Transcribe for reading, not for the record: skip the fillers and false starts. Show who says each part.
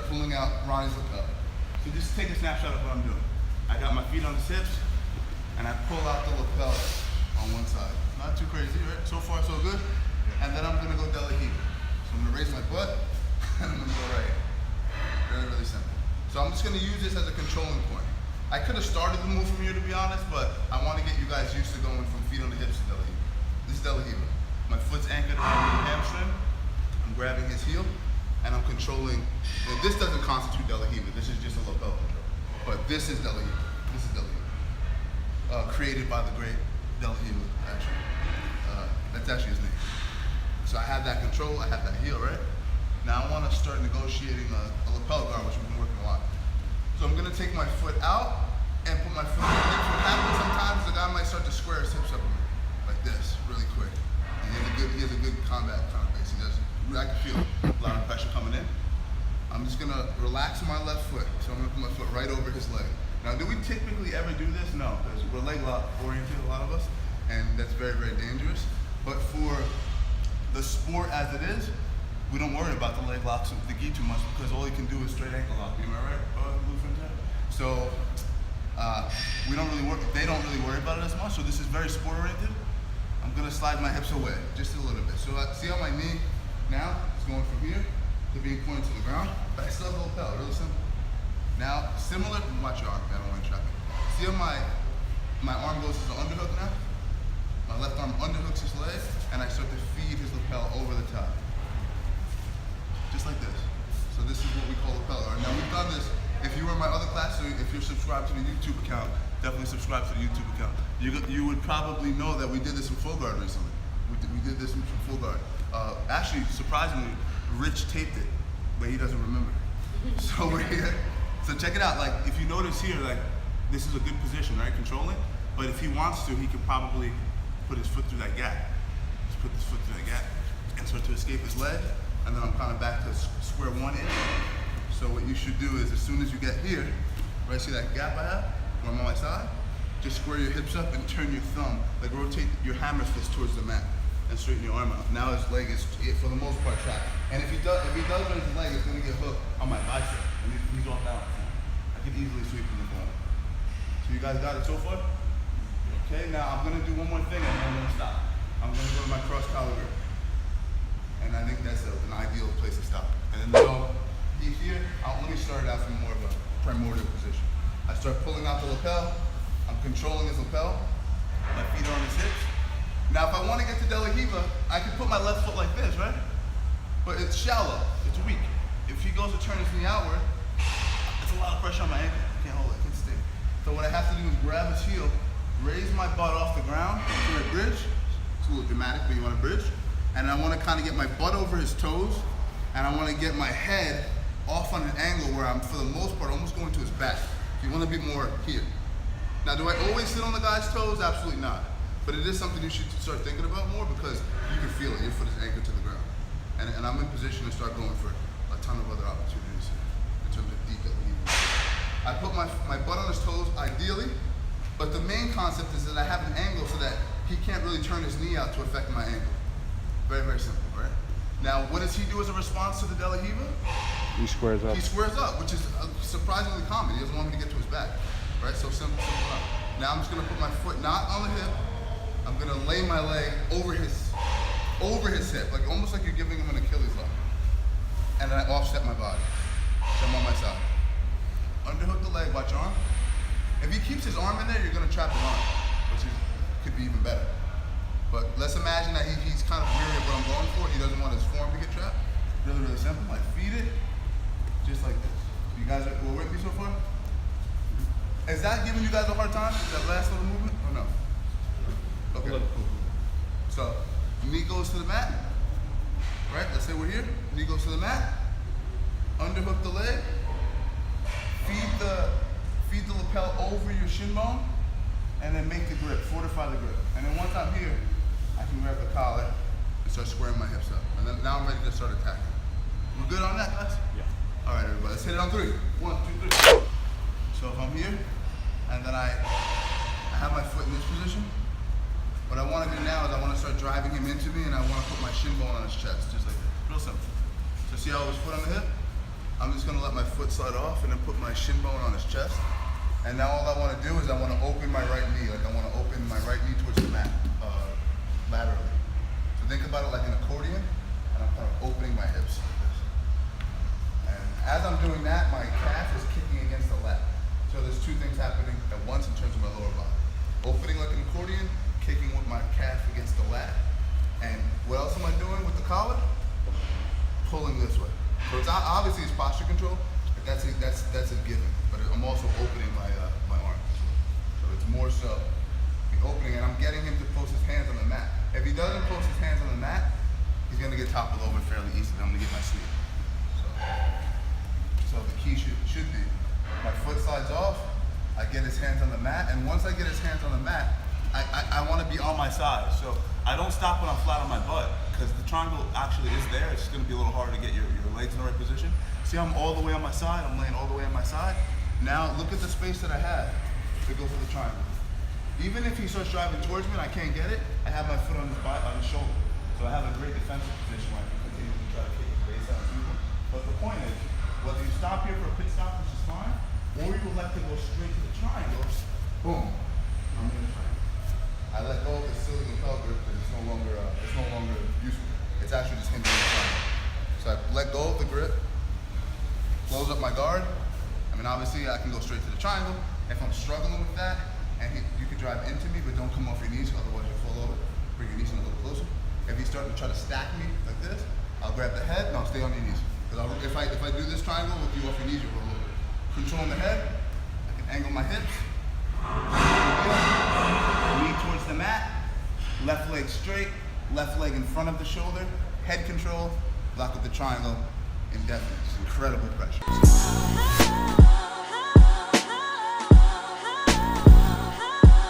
Speaker 1: pulling out Ronnie's lapel. So just take a snapshot of what I'm doing. I got my feet on his hips, and I pull out the lapel on one side. Not too crazy, right? So far, so good. And then I'm gonna go delahiva. So I'm gonna raise my butt, and I'm gonna go right here. Really, really simple. So I'm just gonna use this as a controlling point. I could have started the move from here, to be honest, but I want to get you guys used to going from feet on the hips to delahiva. This is delahiva. My foot's anchored around the hamstring. I'm grabbing his heel, and I'm controlling. And this doesn't constitute delahiva. This is just a lapel control. But this is delahiva. This is delahiva. Created by the great delahiva, actually. That's actually his name. So I have that control. I have that heel, right? Now I want to start negotiating a lapel guard, which we've been working a lot. So I'm gonna take my foot out and put my foot on the hips. What happens sometimes, the guy might start to square his hips up like this, really quick. And he has a good combat kind of base. He does. I can feel a lot of pressure coming in. I'm just gonna relax my left foot. So I'm gonna put my foot right over his leg. Now, do we typically ever do this? No, because we're leg lock oriented, a lot of us, and that's very, very dangerous. But for the sport as it is, we don't worry about the leg locks of the gi too much because all you can do is straight ankle lock. Am I right? So we don't really work. They don't really worry about it as much. So this is very sport oriented. I'm gonna slide my hips away just a little bit. So see how my knee now is going from here to being pointed to the ground, but I still have the lapel. Really simple. Now similar. Watch your arm. I don't want to trap it. See how my arm goes to the underhook now. My left arm underhooks his leg, and I start to feed his lapel over the top. Just like this. So this is what we call lapel guard. Now we've done this, if you were in my other class, so if you're subscribed to the YouTube account, definitely subscribe to the YouTube account. You would probably know that we did this with full guard recently. We did this with full guard. Actually, surprisingly, Rich taped it, but he doesn't remember. So we're here. So check it out, like if you notice here, like this is a good position, right, controlling, but if he wants to, he could probably put his foot through that gap. Just put his foot through that gap and start to escape his leg. And then I'm kind of back to square one in. So what you should do is as soon as you get here, right, see that gap I have where I'm on my side? Just square your hips up and turn your thumb, like rotate your hammer fist towards the mat and straighten your arm out. Now his leg is, for the most part, trapped. And if he does raise his leg, it's gonna get hooked on my bicep. And he's off balance. I could easily sweep him the ball. So you guys got it so far? Okay, now I'm gonna do one more thing and then I'm gonna stop. I'm gonna go to my cross collar grip. And I think that's an ideal place to stop. And then so he's here, let me start it out from more of a primordial position. I start pulling out the lapel, I'm controlling his lapel, my feet are on his hips. Now if I want to get to delahiva, I can put my left foot like this, right? But it's shallow, it's weak. If he goes to turn his knee outward, it's a lot of pressure on my ankle. I can't hold it, I can't stay. So what I have to do is grab his heel, raise my butt off the ground to a bridge. It's a little dramatic, but you want a bridge. And I want to kind of get my butt over his toes, and I want to get my head off on an angle where I'm, for the most part, almost going to his back. You want to be more here. Now, do I always sit on the guy's toes? Absolutely not. But it is something you should start thinking about more because you can feel it. Your foot is anchored to the ground. And I'm in position to start going for a ton of other opportunities in terms of deep delahiva. I put my butt on his toes, ideally, but the main concept is that I have an angle so that he can't really turn his knee out to affect my ankle. Very, very simple, right? Now, what does he do as a response to the delahiva?
Speaker 2: He squares up.
Speaker 1: He squares up, which is surprisingly common. He doesn't want me to get to his back, right? So simple, simple enough. Now I'm just gonna put my foot not on the hip. I'm gonna lay my leg over his hip, like almost like you're giving him an Achilles lock. And then I offset my body. So I'm on my side. Underhook the leg, watch arm. If he keeps his arm in there, you're gonna trap his arm, which could be even better. But let's imagine that he's kind of weary of what I'm going for. He doesn't want his form to get trapped. Really, really simple. I feed it, just like this. You guys are with me so far? Is that giving you guys a hard time, that last little movement, or no? Okay, cool. So, knee goes to the mat, right? Let's say we're here. Knee goes to the mat. Underhook the leg. Feed the lapel over your shin bone, and then make the grip, fortify the grip. And then once I'm here, I can grab the collar and start squaring my hips up. And then now I'm ready to start attacking. We're good on that, guys?
Speaker 2: Yeah.
Speaker 1: All right, everybody, let's hit it on 3. 1, 2, 3. So if I'm here, and then I have my foot in this position, what I want to do now is I want to start driving him into me, and I want to put my shin bone on his chest, just like that. Real simple. So see how his foot on the hip? I'm just gonna let my foot slide off and then put my shin bone on his chest. And now all I wanna do is I wanna open my right knee, like I wanna open my right knee towards the mat, laterally. So think about it like an accordion, and I'm kind of opening my hips like this. And as I'm doing that, my calf is kicking against the lat. So there's two things happening at once in terms of my lower body. Opening like an accordion, kicking with my calf against the lat. And what else am I doing with the collar? Pulling this way. So it's obviously it's posture control, but that's a given. But I'm also opening my arms. So it's more so the opening, and I'm getting him to post his hands on the mat. If he doesn't post his hands on the mat, he's gonna get toppled over fairly easily. I'm gonna get my sleeve. So the key should be my foot slides off, I get his hands on the mat, and once I get his hands on the mat, I want to be on my side. So I don't stop when I'm flat on my butt, because the triangle actually is there. It's just going to be a little harder to get your legs in the right position. See how I'm all the way on my side? I'm laying all the way on my side. Now look at the space that I have to go for the triangle. Even if he starts driving towards me and I can't get it, I have my foot on his shoulder. So I have a great defensive position where I can continue to try to kick his base out and move. But the point is, whether you stop here for a pit stop, which is fine, or you elect to go straight to the triangle, boom, I'm in the triangle. I let go of the silly lapel grip because it's no longer useful. It's actually just hindering the triangle. So I let go of the grip, close up my guard. I mean, obviously I can go straight to the triangle. If I'm struggling with that, and you can drive into me, but don't come off your knees, otherwise you'll fall over. Bring your knees in a little closer. If he's starting to try to stack me like this, I'll grab the head and I'll stay on your knees. Because if I do this triangle with you off your knees, you'll roll over. Controlling the head, I can angle my hips. Knee towards the mat, left leg straight, left leg in front of the shoulder, head control, lock with the triangle, indefinite. It's incredible pressure.